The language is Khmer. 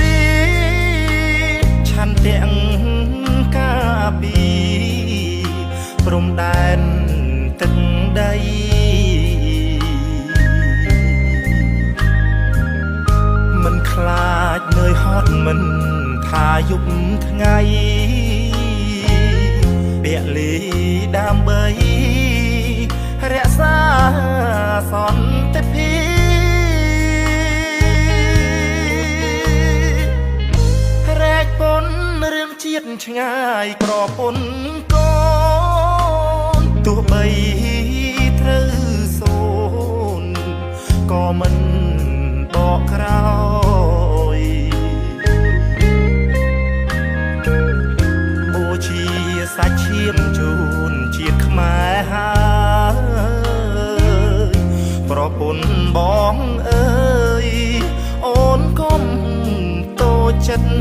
រីឆន្ទៈការពីព្រំដែនទឹកដីមិនខ្លាចនឿយហត់មិនថាយប់ថ្ងៃពលីដើម្បីរក្សាសន្តិភាពរែកពុនរឿងជាតិឆ្ងាយក្រពុនកូនទោះបីត្រូវសូនក៏មិនបកក្រោយបូជាសាច់ឈាមជូនជាតិខ្មែរហើយប្រពន្ធបងអើយអូនកុំតូចចិត្ត